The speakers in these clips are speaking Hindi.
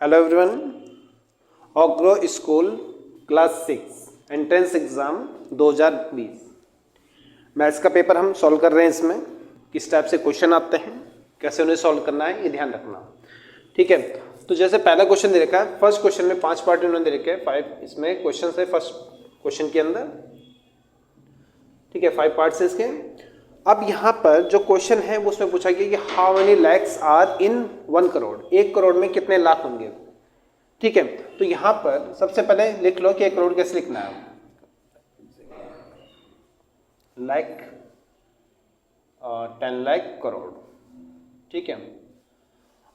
हेलो एवरीवन, ऑग्रो school class 6 entrance exam 2020 maths का पेपर हम सॉल्व कर रहे हैं। इसमें किस टाइप से क्वेश्चन आते हैं, कैसे उन्हें सॉल्व करना है, ये ध्यान रखना। ठीक है, तो जैसे पहला क्वेश्चन दे रखा है, फर्स्ट क्वेश्चन में 5 पार्ट उन्होंने दे रखे हैं, 5 इसमें क्वेश्चन है फर्स्ट क्वेश्चन के अंदर। ठीक है, 5 पार्ट्स है इसके। अब यहाँ पर जो क्वेश्चन है वो उसमें पूछा गया कि how many lakhs are in 1 crore, 1 crore में कितने लाख होंगे। ठीक है, तो यहाँ पर सबसे पहले लिख लो कि 1 करोड़ कैसे लिखना है। लाख 10 लाख करोड़। ठीक है,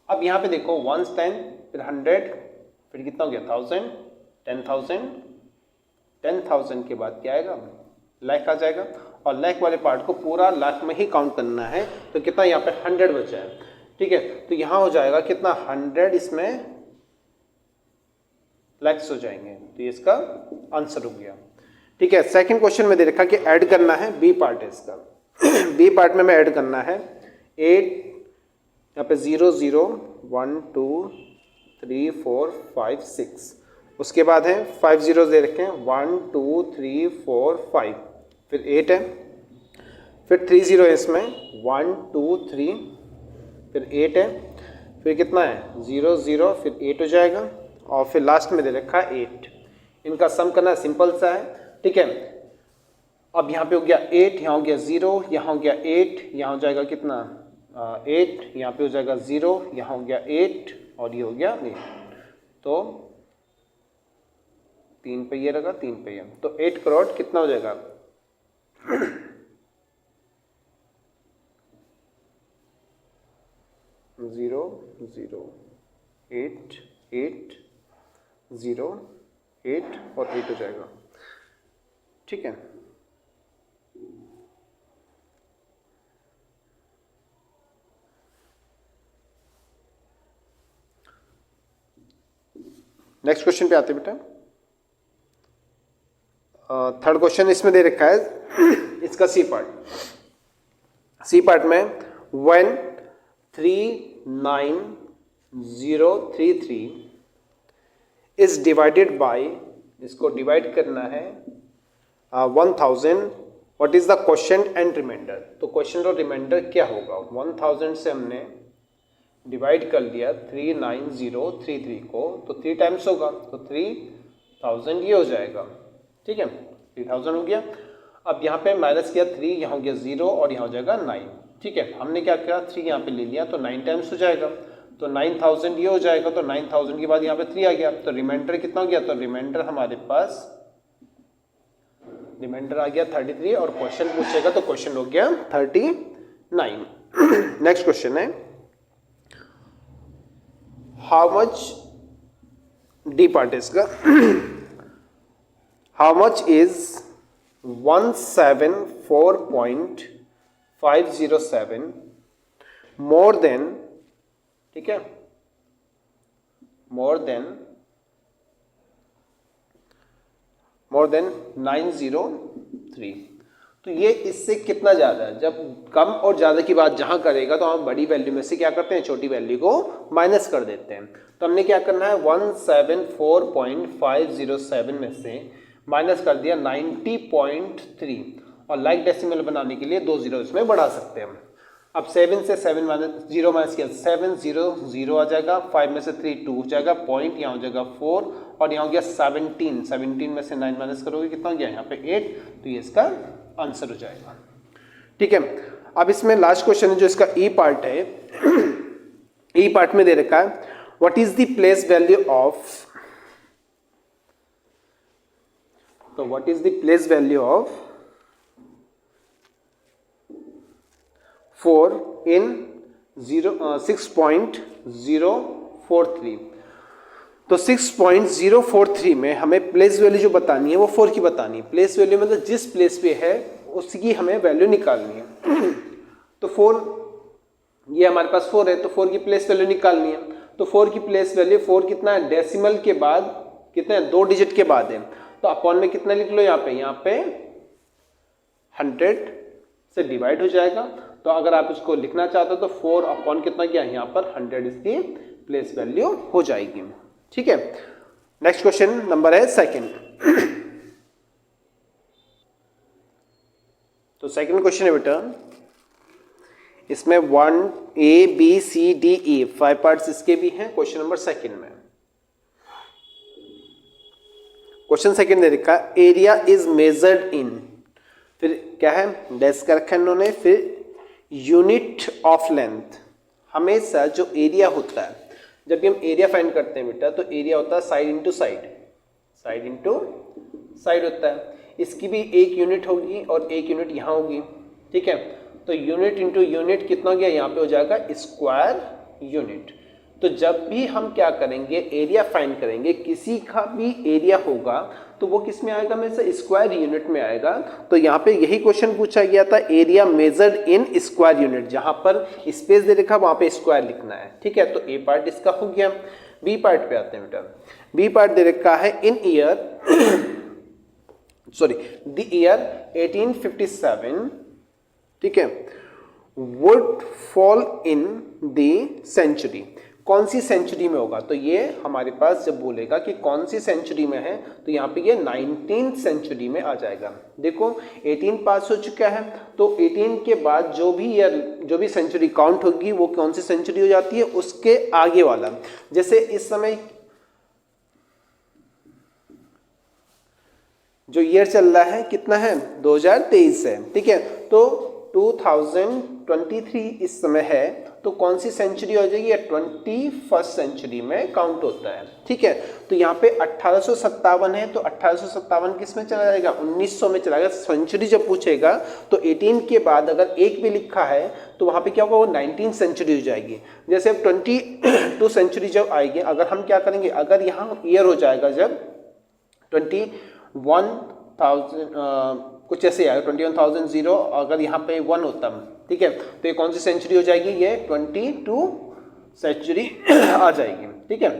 अब यहाँ पे देखो 1 10 फिर 100 फिर कितना हो गया 1000 10,000 10,000 के बाद क्या आएगा, लाख आ जाएगा। और लाख वाले पार्ट को पूरा लाख में ही काउंट करना है, तो कितना यहाँ पे 100 बचा है। ठीक है, तो यहाँ हो जाएगा कितना 100, इसमें लैक्स हो जाएंगे, तो ये इसका आंसर हो गया। ठीक है, सेकंड क्वेश्चन में दे रखा कि ऐड करना है, बी पार्ट है इसका। बी पार्ट में ऐड करना है 8, यहाँ पे 0 0 1 2 3 4 5 6, उसके बाद है 5 zeros दे रखे हैं 1 2 3 4 5, फिर 8 है, फिर 3 0 है इसमें 1 2 3, फिर 8 है, फिर कितना है 0 0 फिर 8 हो जाएगा, और फिर लास्ट में दे रखा है 8। इनका सम करना सिंपल सा है। ठीक है, अब यहाँ पे हो गया 8, यहाँ हो गया 0, यहाँ हो गया 8, यहाँ हो जाएगा कितना 8, यहाँ पे हो जाएगा 0, यहाँ हो गया 8 और ये हो गया 8, तो 3 पे ये लगा 3 पे ये, तो 8 करोड़ कितना हो जाएगा 0 0 8 8 0 8 और 8 हो जाएगा। ठीक है, नेक्स्ट क्वेश्चन पे आते बेटा। थर्ड क्वेश्चन इसमें दे रखा है इसका सी पार्ट। सी पार्ट में when 39033 इज डिवाइडेड बाय, इसको डिवाइड करना है 1000, what is the quotient and remainder. तो क्वोशिएंट और रिमाइंडर क्या होगा, 1000 से हमने डिवाइड कर लिया 39033 को, तो 3 टाइम्स होगा, तो 3000 ये हो जाएगा। ठीक है, 3000 हो गया। अब यहाँ पे माइनस किया 3, यहाँ हो गया 0 और यहाँ हो जाएगा 9। ठीक है, हमने क्या किया 3 यहाँ पे ले लिया, तो 9 टाइम्स हो जाएगा, तो 9000 ये हो जाएगा, तो 9000 के बाद यहाँ पे 3 आ गया, तो रिमाइंडर कितना हो गया, तो रिमाइंडर हमारे पास रिमाइंडर आ गया 33, और क्वेश्चन पूछेगा तो क्वेश्चन हो गया 39। नेक्स्ट क्वेश्चन है हाउ मच, डी पार्ट इसका, how much is 174.507 more than, ठीक है, मोर देन 903। तो ये इससे कितना ज़्यादा है। जब कम और ज़्यादा की बात जहाँ करेगा तो हम बड़ी वैल्यू में से क्या करते हैं, छोटी वैल्यू को माइनस कर देते हैं। तो हमने क्या करना है 174.507 में से माइनस कर दिया 90.3, और लाइक डेसिमल बनाने के लिए 2 जीरो इसमें बढ़ा सकते हैं हम। अब 7 से 7 माइनस 0 माइनस किया 7 0 0 आ जाएगा, 5 में से 3 2 हो जाएगा, पॉइंट यहाँ हो जाएगा 4, और यहाँ हो गया 17 17 में से 9 माइनस करोगे कितना हो गया यहाँ पे 8, तो ये इसका आंसर हो जाएगा। ठीक है, अब इसमें लास्ट क्वेश्चन है जो इसका ई पार्ट है। ई पार्ट में दे रखा है what is the place value of, तो what is the place value of 4 in 6.043। तो 6.043 में हमें प्लेस वैल्यू जो बतानी है वो 4 की बतानी है। प्लेस वैल्यू मतलब जिस प्लेस पे है उसकी हमें वैल्यू निकालनी है। तो 4, ये हमारे पास 4 है, तो 4 की प्लेस वैल्यू निकालनी है। तो 4 की प्लेस वैल्यू 4 कितना है, डेसिमल के बाद कितना है, 2 डिजिट के बाद है, तो अपॉन में कितना लिख लो, यहाँ पे 100 से डिवाइड हो जाएगा। तो अगर आप इसको लिखना चाहते हो तो 4 अपॉन कितना किया, यहाँ पर 100 इसकी प्लेस वैल्यू हो जाएगी। ठीक है, नेक्स्ट क्वेश्चन नंबर है सेकंड। तो सेकंड क्वेश्चन है बेटा, इसमें 1 A B C D E 5 parts इसके भी हैं। क्वेश्चन नंबर सेकंड में, क्वेश्चन सेकंड दे रखा एरिया इज मेजर्ड इन, फिर क्या है डेस्क का रखा इन्होंने, फिर यूनिट ऑफ लेंथ। हमेशा जो एरिया होता है, जब भी हम एरिया फाइंड करते हैं बेटा, तो एरिया होता है side into side, side into side होता है। इसकी भी एक यूनिट होगी और एक यूनिट यहाँ होगी। ठीक है, तो यूनिट इंटू यूनिट कितना हो गया, यहाँ पे हो जाएगा स्क्वायर यूनिट। तो जब भी हम क्या करेंगे, एरिया फाइंड करेंगे, किसी का भी एरिया होगा तो वो किस में आएगा, में से स्क्वायर यूनिट में आएगा। तो यहाँ पे यही क्वेश्चन पूछा गया था, area measured in square unit, जहां पर स्पेस दे रखा वहां पे स्क्वायर लिखना है। ठीक है, तो ए पार्ट इसका हो गया। बी पार्ट पे आते हैं बेटा। बी पार्ट दे रखा है in year sorry the year 1857, ठीक है, would fall in the century. कौन सी सेंचुरी में होगा, तो ये हमारे पास जब बोलेगा कि कौन सी सेंचुरी में है, तो यहाँ पे ये 19th सेंचुरी में आ जाएगा। देखो 18 पास हो चुका है, तो 18 के बाद जो भी ईयर, जो भी सेंचुरी काउंट होगी वो कौन सी सेंचुरी हो जाती है, उसके आगे वाला। जैसे इस समय जो ईयर चल रहा है कितना है, 2023 है। ठीक है, तो 2023 इस समय है, तो कौन सी सेंचुरी हो जाएगी, 21st सेंचुरी में काउंट होता है। ठीक है, तो यहाँ पे 1857 है, तो 1857 किस में चला जाएगा, 1900 में चला जाएगा। सेंचुरी जब पूछेगा तो 18 के बाद अगर एक भी लिखा है तो वहाँ पे क्या होगा, वो 19th सेंचुरी हो जाएगी। जैसे अब 22 सेंचुरी जब आएगी, अगर हम क्या करेंगे, अगर यहाँ ईयर हो जाएगा जब 21,000 कुछ ऐसे आएगा 21,000 अगर यहाँ पे 1 होता, ठीक है, तो ये कौन सी सेंचुरी हो जाएगी, ये 22 सेंचुरी आ जाएगी। ठीक है,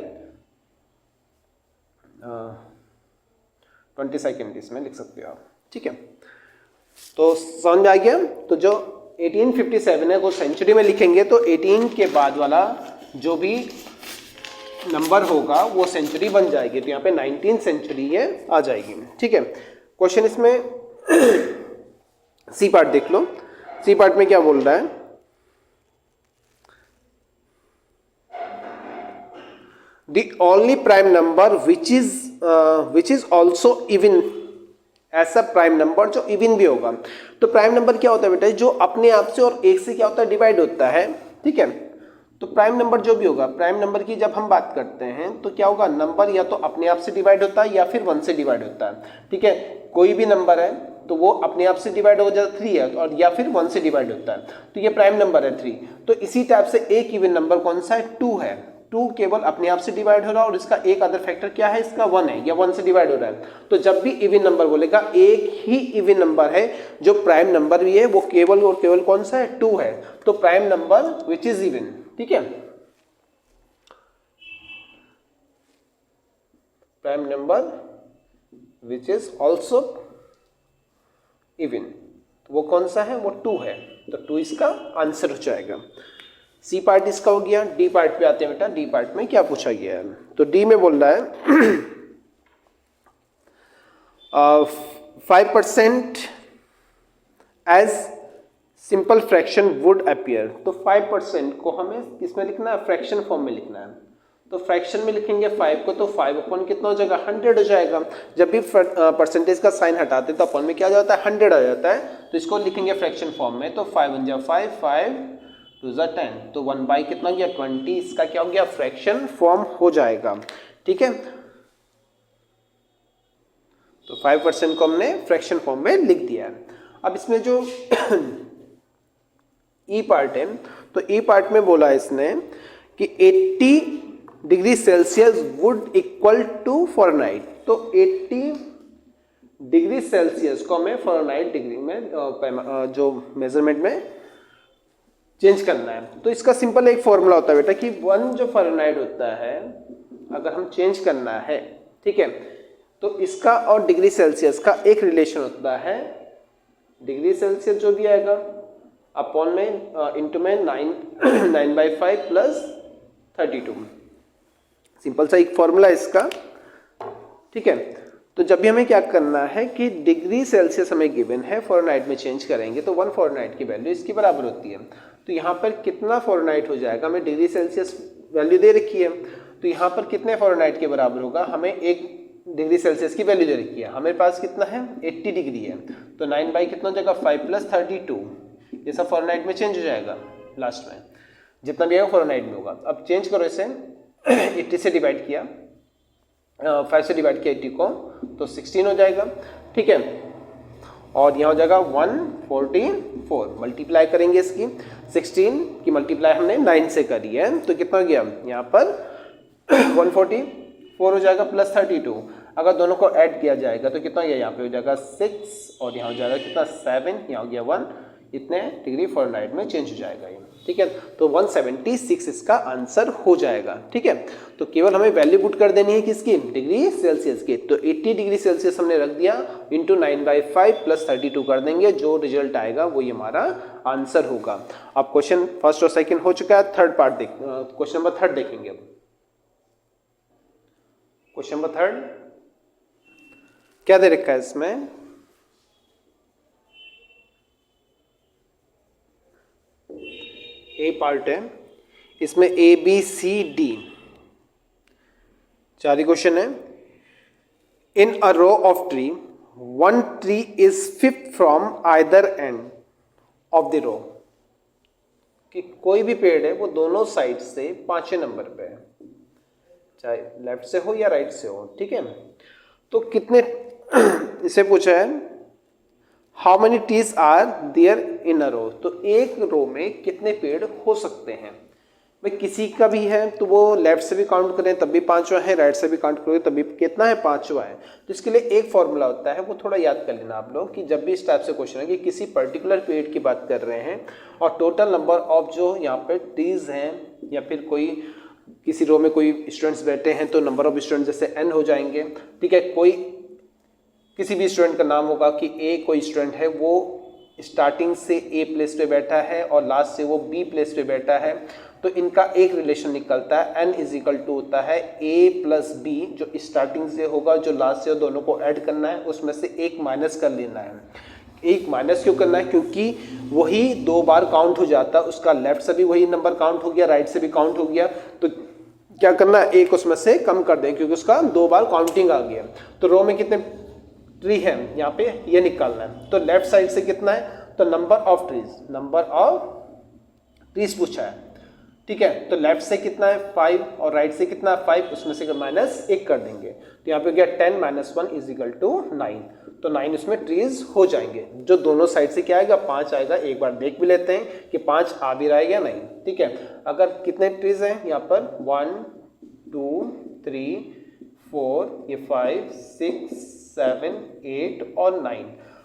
22nd इसमें लिख सकते हो आप। ठीक है, तो समझ में आ गया। तो जो 1857 है वो सेंचुरी में लिखेंगे, तो 18 के बाद वाला जो भी नंबर होगा वो सेंचुरी बन जाएगी। तो यहाँ पे 19th सेंचुरी ये आ जाएगी। ठीक है, क्वेश्चन इसमें सी पार्ट देख लो। सी पार्ट में क्या बोल रहा है, the only prime number which is also even, ऐसा प्राइम नंबर जो इवन भी होगा। तो प्राइम नंबर क्या होता है बेटा, जो अपने आप से और एक से क्या होता है, डिवाइड होता है। ठीक है, तो प्राइम नंबर जो भी होगा, प्राइम नंबर की जब हम बात करते हैं तो क्या होगा, नंबर या तो अपने आप से डिवाइड होता है या फिर 1 से डिवाइड होता है। ठीक है, कोई भी नंबर है तो वो अपने आप से डिवाइड हो जाता 3 है, और या फिर 1 से डिवाइड होता है, तो ये प्राइम नंबर है 3। तो इसी टाइप से एक इवन नंबर कौन सा है, 2 है। 2 केवल अपने आप से डिवाइड हो रहा है और इसका एक अदर फैक्टर क्या है, इसका 1 है, या 1 से डिवाइड हो रहा है। तो जब भी इवन नंबर बोलेगा, एक ही इवन नंबर है जो प्राइम नंबर भी है, वो केवल और केवल कौन सा है, 2 है। तो prime number which is even. ठीक है, prime number which is also even, वो कौन सा है, वो 2 है। तो 2 इसका आंसर हो जाएगा। सी पार्ट इसका हो गया। डी पार्ट पे आते हैं बेटा। डी पार्ट में क्या पूछा गया है, तो डी में बोल रहा है 5% as simple fraction would appear. तो 5% को हमें किसमें लिखना है, फ्रैक्शन फॉर्म में लिखना है। तो फ्रैक्शन में लिखेंगे 5 को, तो 5 अपन कितना हो जाएगा, 100 हो जाएगा। जब भी परसेंटेज का साइन हटाते तो अपन में क्या जाता है, 100 आ जाता है। तो इसको लिखेंगे फ्रैक्शन फॉर्म में, तो 5 1 जा 5, 5 2 जा 10, तो 1 बाई कितना गया, 20। इसका क्या हो गया, फ्रैक्शन फॉर्म हो जाएगा। ठीक है, तो 5% को हमने फ्रैक्शन फॉर्म में लिख दिया है। अब इसमें जो ई पार्ट है, तो ई पार्ट में बोला इसने कि 80 degree Celsius would equal to Fahrenheit. तो 80 डिग्री सेल्सियस को हमें फ़ारेनहाइट डिग्री में जो मेजरमेंट में चेंज करना है। तो इसका सिंपल एक फॉर्मूला होता है बेटा कि 1 जो फ़ारेनहाइट होता है, अगर हम चेंज करना है, ठीक है, तो इसका और डिग्री सेल्सियस का एक रिलेशन होता है। डिग्री सेल्सियस जो भी आएगा अपॉन में इंटू में 9/5 प्लस 32, सिंपल सा एक फॉर्मूला है इसका, ठीक है। तो जब भी हमें क्या करना है कि डिग्री सेल्सियस हमें गिवन है, फ़ारेनहाइट में चेंज करेंगे तो 1 फ़ारेनहाइट की वैल्यू इसकी बराबर होती है। तो यहाँ पर कितना फ़ारेनहाइट हो जाएगा, हमें डिग्री सेल्सियस वैल्यू दे रखी है, तो यहाँ पर कितने फ़ारेनहाइट के बराबर होगा, हमें 1 डिग्री सेल्सियस की वैल्यू दे रखी है, हमेरे पास कितना है 80 डिग्री है, तो 9 बाई कितना हो जाएगा 5 + 32, ये सब फ़ारेनहाइट में चेंज हो जाएगा, लास्ट में जितना भी आएगा फ़ारेनहाइट में होगा। अब चेंज करो इसे 80 से डिवाइड किया, 5 से डिवाइड किया 80 को, तो 16 हो जाएगा, ठीक है। और यहाँ हो जाएगा 144, मल्टीप्लाई करेंगे इसकी, 16 की मल्टीप्लाई हमने 9 से करी है, तो कितना हो गया यहाँ पर 144 हो जाएगा प्लस 32। अगर दोनों को ऐड किया जाएगा तो कितना हो गया, यहाँ पे हो जाएगा 6 और यहाँ हो जाएगा कितना 7, यहाँ हो गया 1, इतने डिग्री फ़ारेनहाइट में चेंज हो जाएगा ये, ठीक है। तो 176 इसका आंसर हो जाएगा, ठीक है। तो केवल हमें वैल्यू पुट कर देनी है किसकी, डिग्री सेल्सियस की। तो 80 डिग्री सेल्सियस हमने रख दिया, इंटू 9/5 + 32 कर देंगे, जो रिजल्ट आएगा वही हमारा आंसर होगा। अब क्वेश्चन फर्स्ट और सेकंड हो चुका है, थर्ड पार्ट क्वेश्चन नंबर 3 देखेंगे। अब क्वेश्चन नंबर 3 क्या दे रखा है इसमें, ए पार्ट है, इसमें ABCD 4 ही क्वेश्चन है। In a row of tree, 1 tree is 5th from either end of the row, कि कोई भी पेड़ है वो दोनों साइड से 5वें नंबर पे है, चाहे लेफ्ट से हो या राइट से हो, ठीक है। तो कितने इसे पूछा है, how many trees are there in a row, तो एक रो में कितने पेड़ हो सकते हैं। भाई किसी का भी है तो वो लेफ्ट से भी काउंट करें तब भी 5वां है, राइट से भी काउंट करोगे तब भी कितना है 5वां है। तो इसके लिए एक फॉर्मूला होता है, वो थोड़ा याद कर लेना आप लोग, कि जब भी इस टाइप से क्वेश्चन है कि किसी पर्टिकुलर पेड़ की बात कर रहे हैं और टोटल नंबर ऑफ जो यहाँ पे ट्रीज हैं, या फिर कोई किसी रो में कोई स्टूडेंट्स बैठे हैं तो नंबर ऑफ स्टूडेंट जैसे n हो जाएंगे, ठीक है। कोई किसी भी स्टूडेंट का नाम होगा कि ए कोई स्टूडेंट है वो स्टार्टिंग से ए प्लेस पे बैठा है और लास्ट से वो बी प्लेस पे बैठा है, तो इनका एक रिलेशन निकलता है, n = होता है a + b, जो स्टार्टिंग से होगा जो लास्ट से, दोनों को ऐड करना है, उसमें से एक माइनस कर लेना है। एक माइनस क्यों करना है, क्योंकि वही 2 बार काउंट हो जाता है, उसका लेफ्ट से भी वही नंबर काउंट हो गया, राइट से भी काउंट हो गया, तो क्या करना है, एक उसमें से कम कर दें क्योंकि उसका 2 बार काउंटिंग आ गया। तो रो में कितने ट्री है यहाँ पे ये निकालना है, तो लेफ्ट साइड से कितना है, तो नंबर ऑफ ट्रीज पूछा है, ठीक है। तो लेफ्ट से कितना है 5 और राइट से कितना है 5, उसमें से -1 कर देंगे, तो यहाँ पे गया 10 - 1 = 9, तो 9 उसमें ट्रीज हो जाएंगे। जो दोनों साइड से क्या आएगा 5 आएगा, एक बार देख भी लेते हैं कि 5 आ भी रहा है या नहीं, ठीक है। अगर कितने ट्रीज हैं यहाँ पर 1 2 3 4, ये 5 6 7 8 और 9,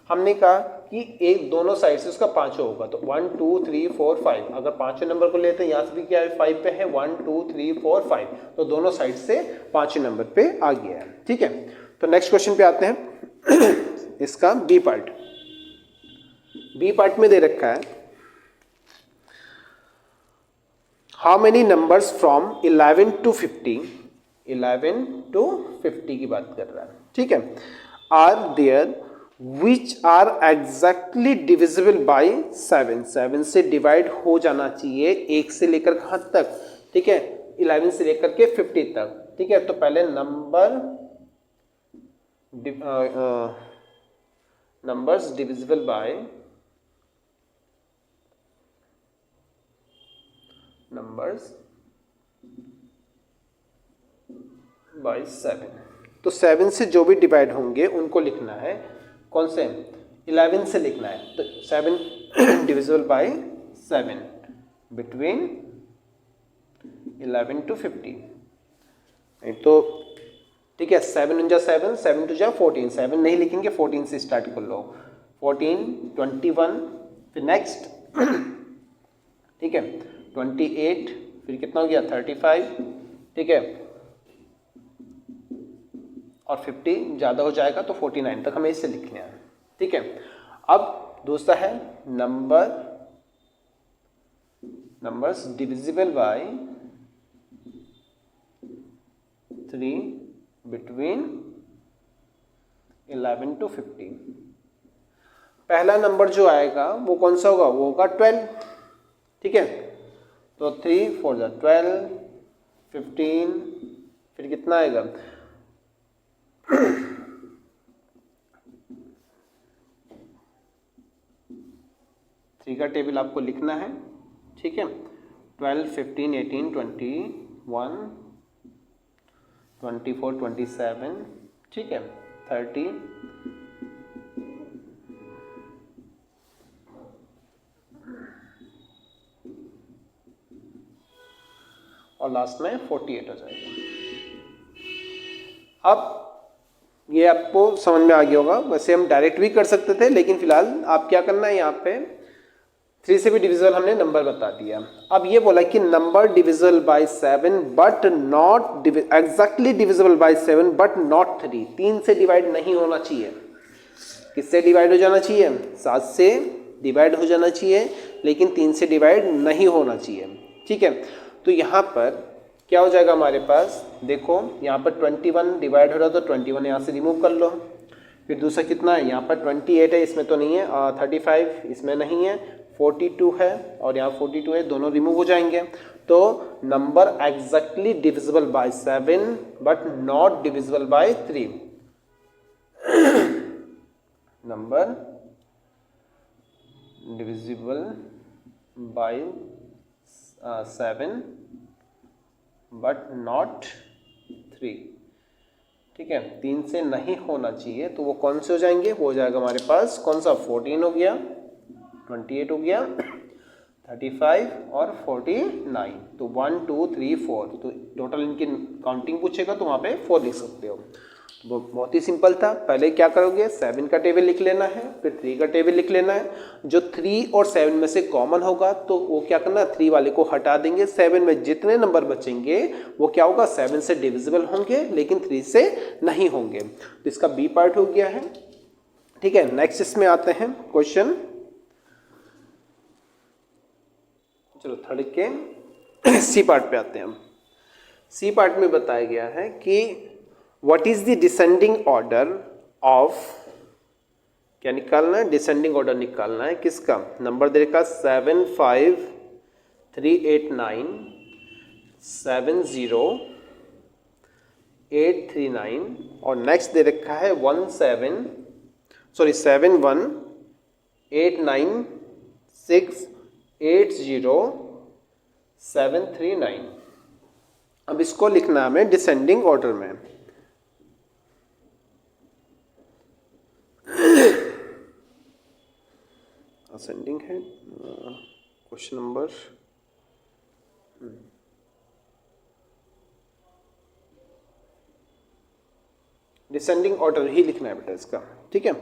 हमने कहा कि एक दोनों साइड से उसका 5 होगा, तो 1 2 3 4 5, अगर 5वें नंबर को लेते हैं यहाँ से भी क्या है 5 पे है, 1 2 3 4 5, तो दोनों साइड से 5वें नंबर पे आ गया है, ठीक है। तो नेक्स्ट क्वेश्चन पे आते हैं इसका बी पार्ट। बी पार्ट में दे रखा है, how many numbers from 11 to 50, 11 to 50 की बात कर रहा है, ठीक है, are there which are exactly divisible by 7, 7 से डिवाइड हो जाना चाहिए, 1 से लेकर कहाँ तक, ठीक है, 11 से लेकर के 50 तक, ठीक है। तो पहले numbers divisible by numbers by 7, तो 7 से जो भी डिवाइड होंगे उनको लिखना है, कौन से 11 से लिखना है, तो 7 डिविजिबल बाय 7 बिटवीन 11 to 50, तो ठीक है, 7 × 7, 7 × 14, 7 नहीं लिखेंगे 14 से स्टार्ट कर लो, 14 21, फिर नेक्स्ट ठीक है 28, फिर कितना हो गया 35, ठीक है, और 50 ज़्यादा हो जाएगा तो 49 तक हमें इसे लिखना है, ठीक है। अब दूसरा है numbers divisible by 3 between 11 to 15। पहला नंबर जो आएगा वो कौन सा होगा, वो होगा 12, ठीक है। तो 3 4 12, 15, फिर कितना आएगा 3 का टेबल आपको लिखना है, ठीक है। 12, 15, 18, 21, 24, 27, ठीक है, 30, और लास्ट में 48 हो जाएगा। अब ये आपको समझ में आ गया होगा। वैसे हम डायरेक्ट भी कर सकते थे, लेकिन फिलहाल आप क्या करना है, यहाँ पे 3 से भी डिविजिबल हमने नंबर बता दिया। अब ये बोला कि number divisible by 7 but not exactly divisible by 7 but not 3। 3 से डिवाइड नहीं होना चाहिए। किससे डिवाइड हो जाना चाहिए, 7 से डिवाइड हो जाना चाहिए, लेकिन 3 से डिवाइड नहीं होना चाहिए, ठीक है। तो यहाँ पर क्या हो जाएगा हमारे पास, देखो यहाँ पर 21 डिवाइड हो रहा है, तो 21 यहाँ से रिमूव कर लो। फिर दूसरा कितना है, यहाँ पर 28 है, इसमें तो नहीं है, 35 इसमें नहीं है, 42 है और यहाँ 42 है, दोनों रिमूव हो जाएंगे। तो number exactly divisible by 7 but not divisible by 3। Number divisible by 7 but not 3, ठीक है। 3 से नहीं होना चाहिए, तो वो कौन से हो जाएंगे, वो हो जाएगा हमारे पास कौन सा, 14 हो गया, 28 हो गया, 35 और 49। तो 1 2 3 4, तो टोटल इनकी काउंटिंग पूछेगा तो वहाँ पे 4 लिख सकते हो। वो बहुत ही सिंपल था। पहले क्या करोगे, 7 का टेबल लिख लेना है, फिर 3 का टेबल लिख लेना है। जो 3 और 7 में से कॉमन होगा तो वो क्या करना है, 3 वाले को हटा देंगे। 7 में जितने नंबर बचेंगे वो क्या होगा, 7 से डिविजिबल होंगे लेकिन 3 से नहीं होंगे। तो इसका बी पार्ट हो गया है, ठीक है। नेक्स्ट इसमें आते हैं क्वेश्चन, चलो थर्ड के सी पार्ट पे आते हैं हम। सी पार्ट में बताया गया है कि what is the descending order of, क्या निकालना है, डिसेंडिंग ऑर्डर निकालना है किसका, नंबर दे रखा 7 5 3 8 9 7 0 8 3 9 और नेक्स्ट दे रखा है 7 1 8 9 6 8 0 7 3 9। अब इसको लिखना है हमें डिसेंडिंग ऑर्डर में। असेंडिंग है क्वेश्चन नंबर, डिसेंडिंग ऑर्डर ही लिखना है बेटा इसका, ठीक है।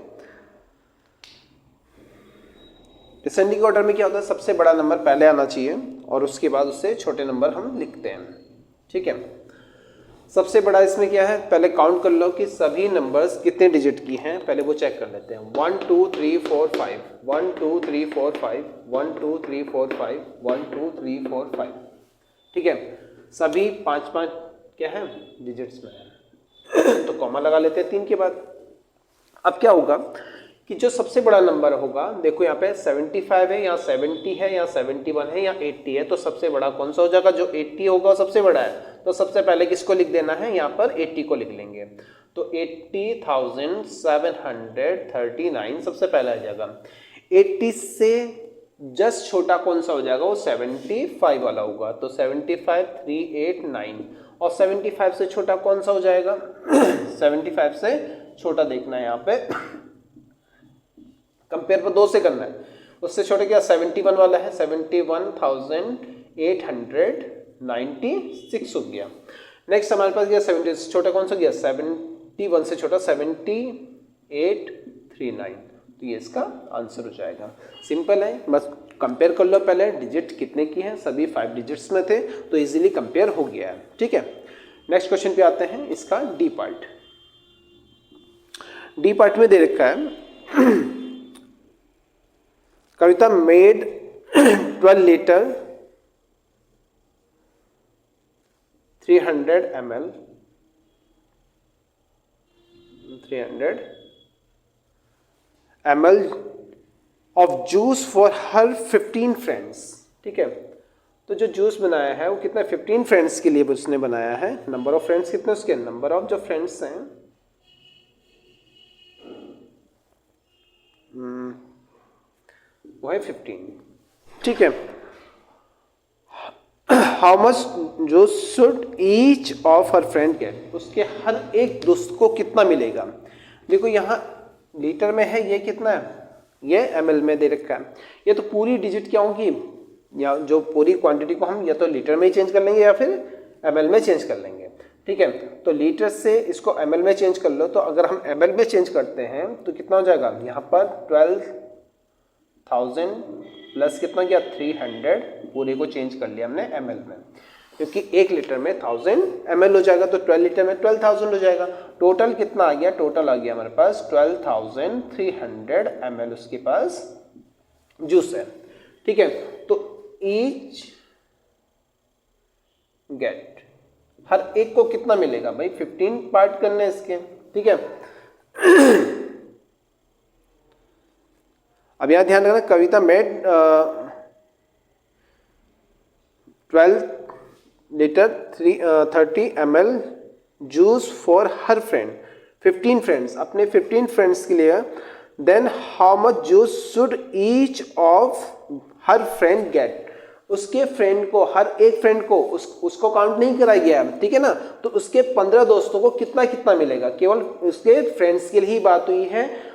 डिसेंडिंग ऑर्डर में क्या होता है, सबसे बड़ा नंबर पहले आना चाहिए और उसके बाद उससे छोटे नंबर हम लिखते हैं, ठीक है। सबसे बड़ा इसमें क्या है, पहले काउंट कर लो कि सभी नंबर्स कितने डिजिट की हैं, पहले वो चेक कर लेते हैं। 1 2 3 4 5 1 2 3 4 5 1 2 3 4 5 1 2 3 4 5, ठीक है। सभी 5 क्या है डिजिट्स में है तो कॉमा लगा लेते हैं 3 के बाद। अब क्या होगा कि जो सबसे बड़ा नंबर होगा, देखो यहाँ पे 75 है, यहाँ 70 है, यहाँ 71 है, यहाँ 80 है, तो सबसे बड़ा कौन सा हो जाएगा, जो 80 होगा वो सबसे बड़ा है। तो सबसे पहले किसको लिख देना है, यहाँ पर 80 को लिख लेंगे। तो 80,739 सबसे पहला आ जाएगा। 80 से जस्ट छोटा कौन सा हो जाएगा, वो 75 वाला होगा। तो 75 389 और 75 से छोटा कौन सा हो जाएगा 75 से छोटा देखना है यहाँ पे, कंपेयर पर 2 से करना है। उससे छोटे क्या 71 वाला है, 71,896 हो गया। नेक्स्ट हमारे पास गया 70 से छोटा कौन सा गया, 71 से छोटा 7839। तो ये इसका आंसर हो जाएगा। सिंपल है, बस कंपेयर कर लो पहले डिजिट कितने की है, सभी 5 डिजिट्स में थे तो इजीली कंपेयर हो गया है, ठीक है। नेक्स्ट क्वेश्चन पे आते हैं, इसका डी पार्ट। डी पार्ट में दे रखा है Kavita made 12 litre 300 ml 300 ml of juice for her 15 friends. ठीक है, तो जो जूस बनाया है वो कितना 15 फ्रेंड्स के लिए उसने बनाया है। नंबर ऑफ फ्रेंड्स कितने उसके, नंबर ऑफ जो फ्रेंड्स हैं वो है 15। ठीक है, हाउ मच जो should each of her friend get, उसके हर एक दोस्त को कितना मिलेगा। देखो यहाँ लीटर में है, ये कितना है, ये ml में दे रखा है। ये तो पूरी डिजिट क्या होगी, या जो पूरी क्वांटिटी को हम या तो लीटर में ही चेंज कर लेंगे या फिर ml में चेंज कर लेंगे। ठीक है, तो लीटर से इसको ml में चेंज कर लो, तो अगर हम ml में चेंज करते हैं तो कितना हो जाएगा, यहाँ पर 12,000 प्लस कितना गया 300, पूरे को चेंज कर लिया हमने ml में, क्योंकि 1 लीटर में 1000 ml हो जाएगा, तो 12 लीटर में 12,000 हो जाएगा। टोटल कितना आ गया, टोटल आ गया हमारे पास 12,300 ml उसके पास जूस है। ठीक है, तो ईच गेट, हर एक को कितना मिलेगा भाई, 15 पार्ट करने इसके। ठीक है, अब यहां ध्यान रखना, Kavita made 12 litre 30 ml juice for her friend, 15 friends, अपने 15 फ्रेंड्स के लिए। Then how much juice should each of her friend get, उसके फ्रेंड को, हर एक फ्रेंड को उसको काउंट नहीं करा गया, ठीक है ना, तो उसके 15 दोस्तों को कितना कितना मिलेगा, केवल उसके फ्रेंड्स के लिए ही बात हुई है,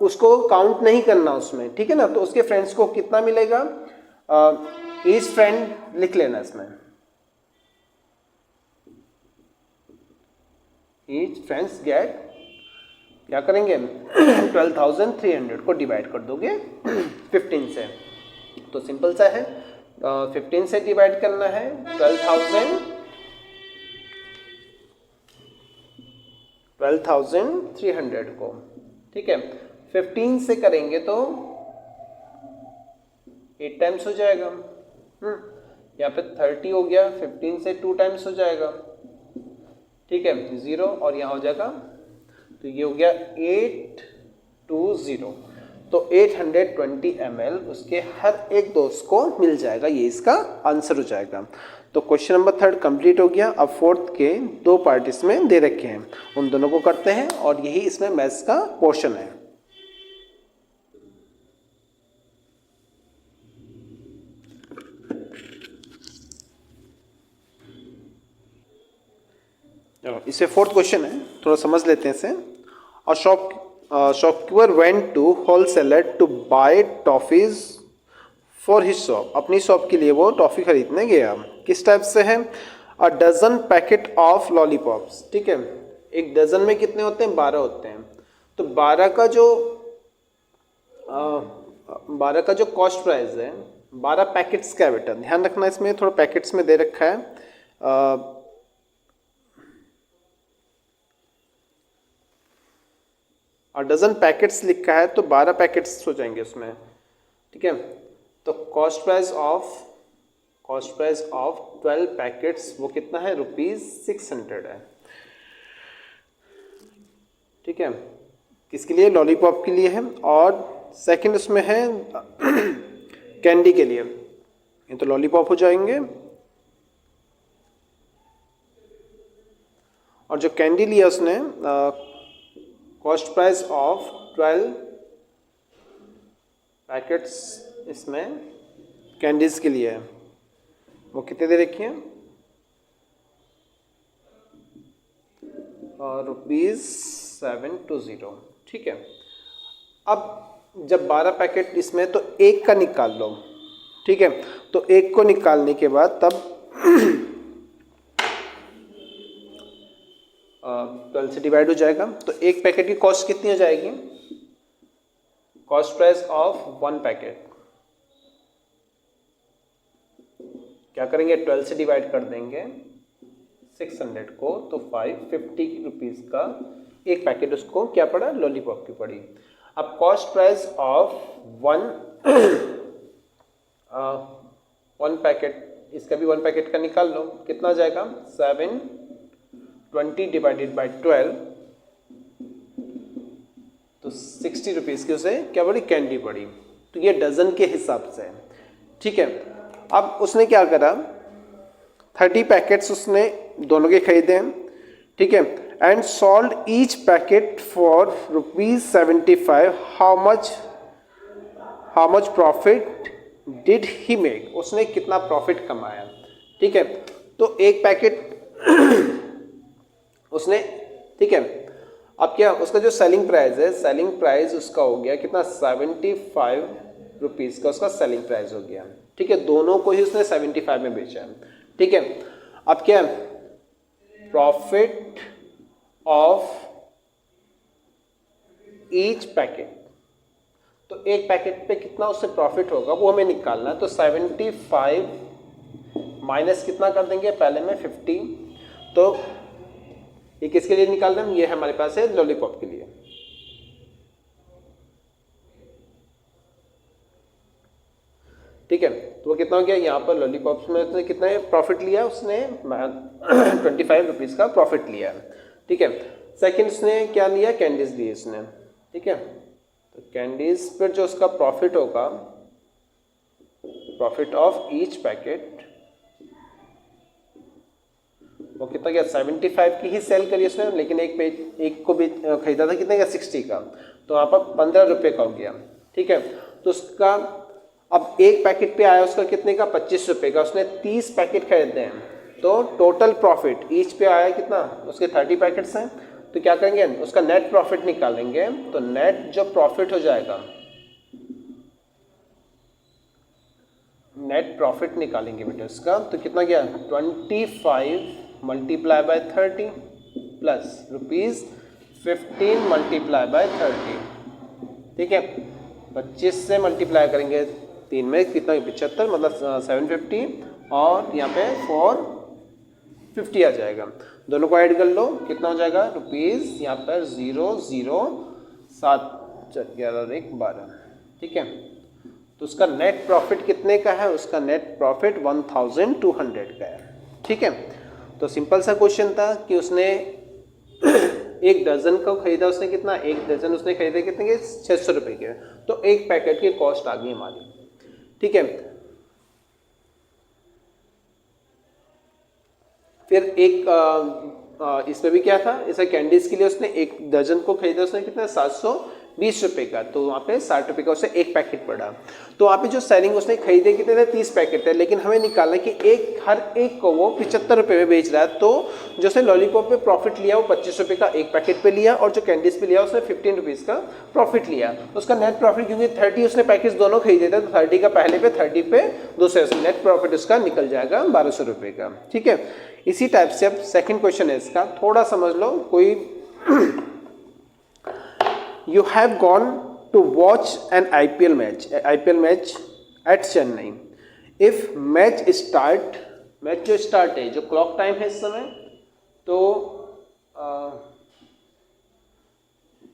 उसको काउंट नहीं करना उसमें। ठीक है ना, तो उसके फ्रेंड्स को कितना मिलेगा, ईच फ्रेंड लिख लेना इसमें, ईच फ्रेंड्स गेट, क्या करेंगे 12,300 को डिवाइड कर दोगे 15 से, तो सिंपल सा है, 15 से डिवाइड करना है 12,300 को। ठीक है, 15 से करेंगे तो 8 टाइम्स हो जाएगा, यहाँ पे 30 हो गया, 15 से 2 टाइम्स हो जाएगा। ठीक है, 0 और यहाँ हो जाएगा, तो ये हो गया 820, तो 820 ml उसके हर एक दोस्त को मिल जाएगा, ये इसका आंसर हो जाएगा। तो क्वेश्चन नंबर 3 कंप्लीट हो गया। अब 4th के 2 पार्ट इसमें दे रखे हैं, उन दोनों को करते हैं और यही इसमें मैथ्स का पोर्शन है। इसे 4th क्वेश्चन है, थोड़ा समझ लेते हैं इसे। Shopkeeper went to wholesaler to buy toffees for his shop, अपनी शॉप के लिए वो टॉफी खरीदने गया। किस टाइप से है, a dozen packet of lollipops. ठीक है, एक डजन में कितने होते हैं, 12 होते हैं, तो 12 का जो कॉस्ट प्राइस है, 12 पैकेट्स का बेटा ध्यान रखना, इसमें थोड़ा पैकेट्स में दे रखा है, और डजन पैकेट्स लिखा है तो 12 पैकेट्स हो जाएंगे उसमें। ठीक है, तो कॉस्ट प्राइस ऑफ 12 पैकेट्स वो कितना है, ₹600 है। ठीक है, किसके लिए, लॉलीपॉप के लिए है, और सेकंड उसमें है कैंडी के लिए, ये तो लॉलीपॉप हो जाएंगे, और जो कैंडी लिया उसने, कॉस्ट प्राइस ऑफ 12 पैकेट्स इसमें कैंडीज के लिए है, वो कितने दे रखी हैं, ₹720। ठीक है, अब जब 12 पैकेट इसमें, तो एक का निकाल लो। ठीक है, तो एक को निकालने के बाद तब 12 से डिवाइड हो जाएगा, तो एक पैकेट की कॉस्ट कितनी हो जाएगी, कॉस्ट प्राइस ऑफ 1 पैकेट, क्या करेंगे 12 से डिवाइड कर देंगे 600 को, तो 550 रुपीज़ का एक पैकेट उसको क्या पड़ा, लॉलीपॉप की पड़ी। अब कॉस्ट प्राइस ऑफ 1 पैकेट, इसका भी 1 पैकेट का निकाल लो, कितना हो जाएगा 720 डिवाइडेड बाय 12, तो 60 रुपीज़ की उसे क्या पड़ी, कैंडी पड़ी। तो ये डजन के हिसाब से है, ठीक है। अब उसने क्या करा, 30 पैकेट्स उसने दोनों के खरीदे हैं, ठीक है, and sold each packet for ₹75। How much profit did he make, उसने कितना प्रॉफिट कमाया, ठीक है। तो एक पैकेट उसने, ठीक है, अब क्या उसका जो सेलिंग प्राइस है, सेलिंग प्राइस उसका हो गया कितना, 75 रुपीज़ का उसका सेलिंग प्राइस हो गया, ठीक है। दोनों को ही उसने 75 में बेचा है, ठीक है। अब क्या, प्रॉफिट ऑफ ईच पैकेट, तो एक पैकेट पे कितना उससे प्रॉफिट होगा वो हमें निकालना है। तो 75 माइनस कितना कर देंगे, पहले में 50, तो ये किसके लिए निकाल रहे हैं, ये हमारे पास है लॉलीपॉप के लिए, ठीक है। तो वो कितना हो गया, यहाँ पर लॉलीपॉप्स में उसने कितना प्रॉफिट लिया, उसने 25 रुपीज़ का प्रॉफिट लिया, ठीक है। सेकंड उसने क्या लिया, कैंडीज ली उसने, ठीक है। तो कैंडीज पर जो उसका प्रॉफिट होगा, प्रॉफिट ऑफ ईच पैकेट, वो कितना गया, 75 की ही सेल करी उसने, लेकिन एक को भी खरीदा था कितने का, 60 का, तो वहाँ पर 15 रुपये का हो गया, ठीक है। तो उसका अब एक पैकेट पे आया उसका कितने का, 25 रुपये का, उसने 30 पैकेट खरीदे हैं, तो टोटल प्रॉफिट ईच पे आया कितना, उसके 30 पैकेट्स हैं, तो क्या करेंगे, उसका नेट प्रॉफिट निकालेंगे। तो नेट जो प्रॉफिट हो जाएगा, नेट प्रॉफिट निकालेंगे बेटा उसका, तो कितना गया, 25 multiply by 30 plus ₹15 multiply by 30, ठीक है। 25 से मल्टीप्लाई करेंगे 3 में कितना, 75, मतलब 750, और यहाँ पे 450 आ जाएगा। दोनों को ऐड कर लो, कितना हो जाएगा, रुपीज़ यहाँ पर 007 11 1 12, ठीक है। तो उसका नेट प्रॉफिट कितने का है, उसका नेट प्रॉफिट 1200 का है, ठीक है। तो सिंपल सा क्वेश्चन था कि उसने एक डजन को खरीदा, उसने कितना, एक डजन उसने खरीदे कितने के, 600 रुपये के, तो एक पैकेट की कॉस्ट आ गई हमारी, ठीक है। फिर एक इसमें भी क्या था, इसे कैंडीज के लिए उसने एक डजन को खरीदा, उसने कितना, 720 रुपये का, तो वहाँ पे 60 रुपये का उसे एक पैकेट पड़ा। तो वहाँ पे जो सेलिंग उसने खरीदे कितने थे, 30 पैकेट थे, लेकिन हमें निकालना कि हर एक को वो 75 रुपये में बेच रहा है, तो जो उसने लॉलीपॉप पे प्रॉफिट लिया वो 25 रुपये का एक पैकेट पे लिया, और जो कैंडीज पे लिया उसने 15 रुपीज़ का प्रॉफिट लिया। उसका नेट प्रॉफिट, क्योंकि 30 उसने पैकेट्स दोनों खरीदे थे, तो 30 का पहले पे, 30 पे दूसरे, नेट प्रॉफिट उसका निकल जाएगा 1200 रुपये का, ठीक है। इसी टाइप से अब सेकंड क्वेश्चन है इसका, थोड़ा समझ लो। कोई you have gone to watch an IPL match at Chennai. If match जो स्टार्ट है, जो क्लॉक टाइम है इस समय, तो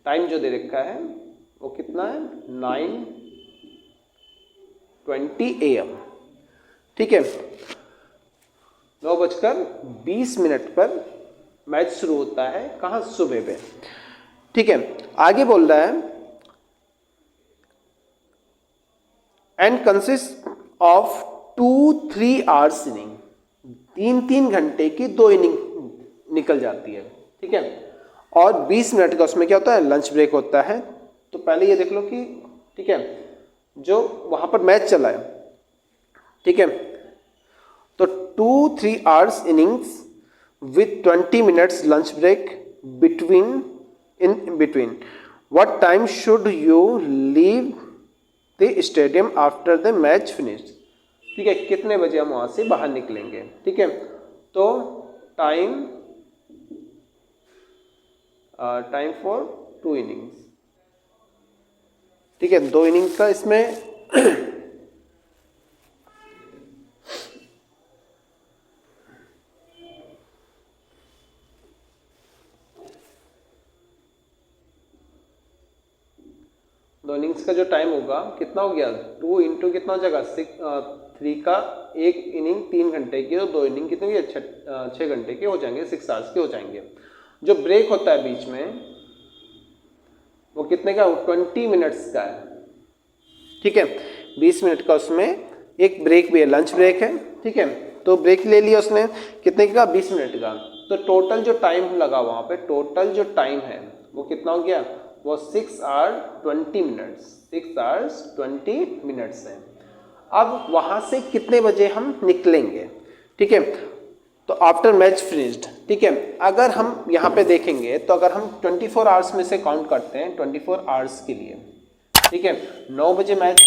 टाइम जो दे रखा है वो कितना है, 9:20 AM, ठीक है। 9:20 पर मैच शुरू होता है, कहाँ, सुबह पे, ठीक है। आगे बोल रहा है, and consist of 2-3 hours inning, 3 घंटे की 2 इनिंग निकल जाती है, ठीक है। और 20 मिनट का उसमें क्या होता है, लंच ब्रेक होता है। तो पहले ये देख लो कि, ठीक है, जो वहाँ पर मैच चला है, ठीक है, तो 2-3 hours innings with 20 minutes lunch break in between. What time should you leave the stadium after the match finished? ठीक है, कितने बजे हम वहाँ से बाहर निकलेंगे, ठीक है। तो टाइम फॉर 2 इनिंग्स, ठीक है, 2 इनिंग्स का इसमें इनिंग्स का जो टाइम होगा कितना हो गया, 2 इंटू कितना हो जाएगा, 3 का एक इनिंग 3 घंटे की, तो 2 इनिंग कितने हुए, 6 घंटे के हो जाएंगे, 6 आवर्स के हो जाएंगे। जो ब्रेक होता है बीच में, वो कितने का, 20 मिनट्स का है। ठीक है, 20 मिनट का, उसमें एक ब्रेक भी है, लंच ब्रेक है। ठीक है, तो ब्रेक ले लिया उसने, कितने का, 20 मिनट का। तो टोटल जो टाइम लगा वहाँ पे, टोटल जो टाइम है वो कितना हो गया, वो 6 आवर 20 मिनट्स, 6 आवर्स 20 मिनट्स है। अब वहाँ से कितने बजे हम निकलेंगे। ठीक है, तो आफ्टर मैच फिनिश्ड। ठीक है, अगर हम यहाँ पे देखेंगे तो अगर हम 24 आवर्स में से काउंट करते हैं 24 आवर्स के लिए, ठीक है, 9 बजे मैच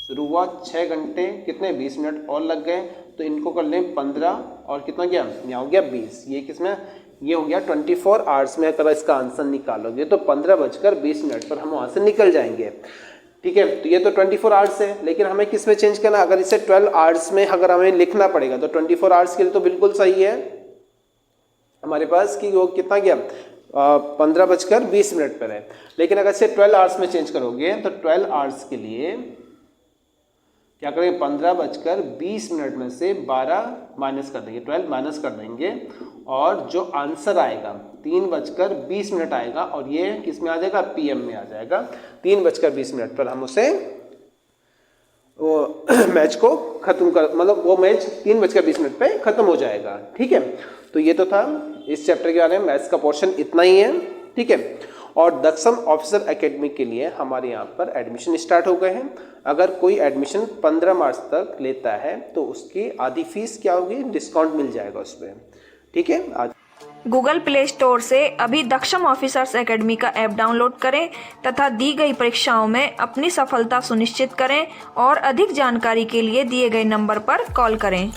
शुरू हुआ, 6 घंटे कितने, 20 मिनट और लग गए, तो इनको कर लें 15 और कितना गया, यहाँ हो गया 20। ये किसमें, ये हो गया 24 आवर्स में। अगर इसका आंसर निकालोगे तो 15:20 पर हम वहाँ से निकल जाएंगे। ठीक है, तो ये तो 24 आवर्स है, लेकिन हमें किस में चेंज करना, अगर इसे 12 आवर्स में अगर हमें लिखना पड़ेगा तो 24 आवर्स के लिए तो बिल्कुल सही है हमारे पास कि वो कितना गया, 15:20 पर है। लेकिन अगर इसे 12 आवर्स में चेंज करोगे तो 12 आवर्स के लिए क्या करेंगे, 15:20 में से 12 माइनस कर देंगे, 12 माइनस कर देंगे, और जो आंसर आएगा 3:20 आएगा, और ये किस में आ जाएगा, PM में आ जाएगा। 3:20 पर हम उसे वो मैच को खत्म कर, मतलब वो मैच 3:20 पे खत्म हो जाएगा। ठीक है, तो ये तो था इस चैप्टर के बारे में, मैथ्स का पोर्शन इतना ही है। ठीक है, और दक्षम ऑफिसर एकेडमी के लिए हमारे यहाँ पर एडमिशन स्टार्ट हो गए हैं। अगर कोई एडमिशन 15 मार्च तक लेता है तो उसकी आधी फीस क्या होगी, डिस्काउंट मिल जाएगा उस पर। ठीक है, गूगल प्ले स्टोर से अभी दक्षम ऑफिसर्स एकेडमी का ऐप डाउनलोड करें तथा दी गई परीक्षाओं में अपनी सफलता सुनिश्चित करें, और अधिक जानकारी के लिए दिए गए नंबर पर कॉल करें।